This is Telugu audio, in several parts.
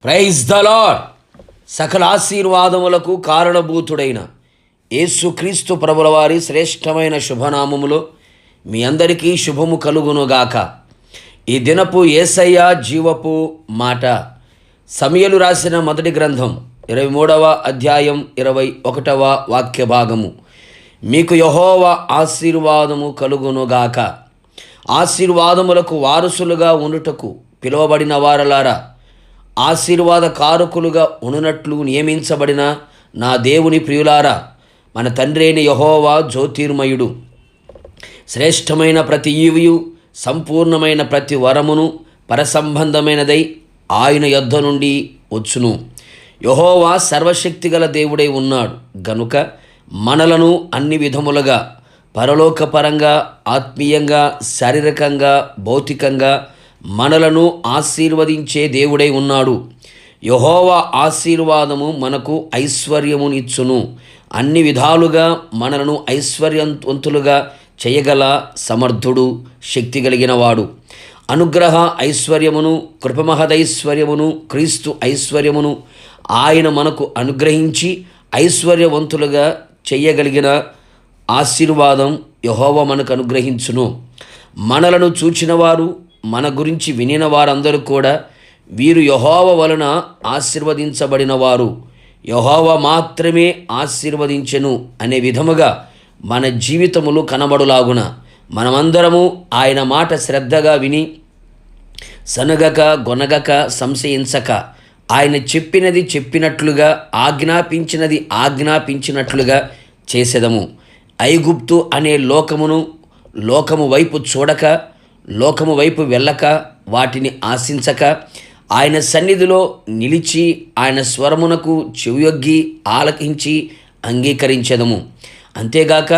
Praise the lord. సకల ఆశీర్వాదములకు కారణభూతుడైన యేసుక్రీస్తు ప్రభుల వారి శ్రేష్టమైన శుభనామములో మీ అందరికీ శుభము కలుగునుగాక. ఈ దినపు యేసయ్య జీవపు మాట సమూయేలు రాసిన మొదటి గ్రంథం 23వ అధ్యాయం 21వ వాక్య భాగము. మీకు యెహోవా ఆశీర్వాదము కలుగునుగాక. ఆశీర్వాదములకు వారసులుగా ఉండుటకు పిలువబడిన వారలారా, ఆశీర్వాద కారకులుగా ఉండునట్లు నియమించబడిన నా దేవుని ప్రియులారా, మన తండ్రి అయిన యెహోవా జ్యోతిర్మయుడు. శ్రేష్టమైన ప్రతి ఈవియు సంపూర్ణమైన ప్రతి వరమును పరసంబంధమైనదై ఆయన యొద్ద నుండి వచ్చును. యెహోవా సర్వశక్తిగల దేవుడై ఉన్నాడు గనుక మనలను అన్ని విధములుగా పరలోకపరంగా, ఆత్మీయంగా, శారీరకంగా, భౌతికంగా మనలను ఆశీర్వదించే దేవుడై ఉన్నాడు. యెహోవా ఆశీర్వాదము మనకు ఐశ్వర్యమునిచ్చును. అన్ని విధాలుగా మనలను ఐశ్వర్యవంతులుగా చేయగల సమర్థుడు, శక్తి కలిగిన వాడు. అనుగ్రహ ఐశ్వర్యమును, కృపమహదైశ్వర్యమును, క్రీస్తు ఐశ్వర్యమును ఆయన మనకు అనుగ్రహించి ఐశ్వర్యవంతులుగా చేయగలిగిన ఆశీర్వాదం యెహోవా మనకు అనుగ్రహించును. మనలను చూచిన వారు, మన గురించి వినిన వారందరూ కూడా వీరు యెహోవా వలన ఆశీర్వదించబడిన వారు, యెహోవా మాత్రమే ఆశీర్వదించెను అనే విధముగా మన జీవితములు కనబడులాగున మనమందరము ఆయన మాట శ్రద్ధగా విని సనగక, గొనగక, సంశయించక ఆయన చెప్పినది చెప్పినట్లుగా, ఆజ్ఞాపించినది ఆజ్ఞాపించినట్లుగా చేసెదము. ఐగుప్తు అనే లోకము వైపు చూడక, లోకము వైపు వెళ్ళక, వాటిని ఆశించక ఆయన సన్నిధిలో నిలిచి ఆయన స్వరమునకు చెవియొగ్గి ఆలకించి అంగీకరించెదము. అంతేగాక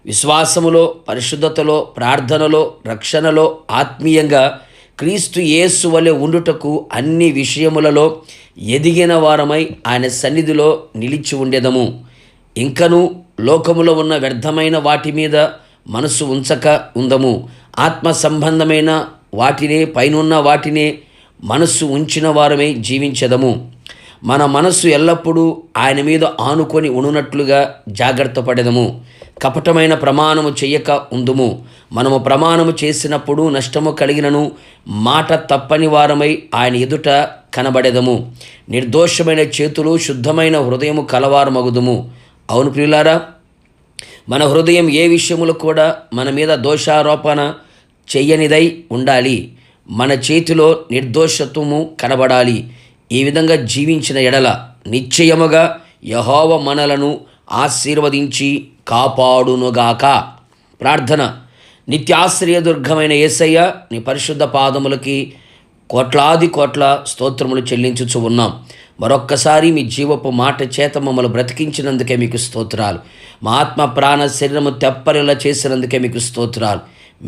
విశ్వాసములో, పరిశుద్ధతలో, ప్రార్థనలో, రక్షణలో, ఆత్మీయంగా క్రీస్తు యేసు వలె ఉండుటకు అన్ని విషయములలో ఎదిగిన వారమై ఆయన సన్నిధిలో నిలిచి ఉండెదము. ఇంకను లోకములో ఉన్న వ్యర్థమైన వాటి మీద మనసు ఉంచక ఉందము. ఆత్మ సంబంధమైన వాటినే, పైనున్న వాటినే మనస్సు ఉంచిన వారమై జీవించెదము. మన మనస్సు ఎల్లప్పుడూ ఆయన మీద ఆనుకొని ఉండునట్లుగా జాగ్రత్త పడెదము. కపటమైన ప్రమాణము చెయ్యక ఉందుము. మనము ప్రమాణము చేసినప్పుడు నష్టము కలిగినను మాట తప్పని వారమై ఆయన ఎదుట కనబడెదము. నిర్దోషమైన చేతులు, శుద్ధమైన హృదయము కలవారమగుదుము. అవును ప్రియులారా, మన హృదయం ఏ విషయములు కూడా మన మీద దోషారోపణ చెయ్యనిదై ఉండాలి. మన చేతిలో నిర్దోషత్వము కనబడాలి. ఈ విధంగా జీవించిన ఎడల నిశ్చయముగా యెహోవా మనలను ఆశీర్వదించి కాపాడునుగాక. ప్రార్థన. నిత్యాశ్రయదుర్గమైన యేసయ్య, నీ పరిశుద్ధ పాదములకి కోట్లాది కోట్ల స్తోత్రములు చెల్లించుచు ఉన్నాం. మరొక్కసారి మీ జీవపు మాట చేత మమ్మల్ని బ్రతికించినందుకే మీకు స్తోత్రాలు. మా ఆత్మ ప్రాణ శరీరము తెప్పరిలా చేసినందుకే మీకు స్తోత్రాలు.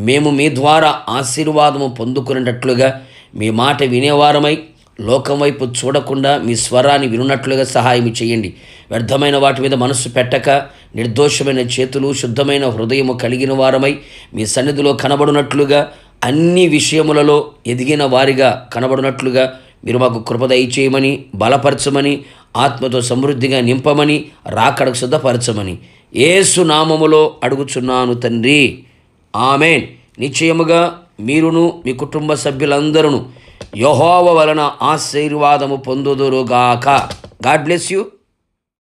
మేము మీ ద్వారా ఆశీర్వాదము పొందుకునేటట్లుగా, మీ మాట వినేవారమై లోకం వైపు చూడకుండా మీ స్వరాన్ని వినున్నట్లుగా సహాయం చేయండి. వ్యర్థమైన వాటి మీద మనస్సు పెట్టక, నిర్దోషమైన చేతులు, శుద్ధమైన హృదయము కలిగిన వారమై మీ సన్నిధిలో కనబడినట్లుగా, అన్ని విషయములలో ఎదిగిన వారిగా కనబడినట్లుగా మీరు మాకు కృప దయచేయమని, బలపరచమని, ఆత్మతో సమృద్ధిగా నింపమని, రాకడకు సిద్ధపరచమని యేసు నామములో అడుగుచున్నాను తండ్రి, ఆమెన్. నిశ్చయముగా మీరును మీ కుటుంబ సభ్యులందరూ యెహోవా వలన ఆశీర్వాదము పొందుదురుగాక. God bless you.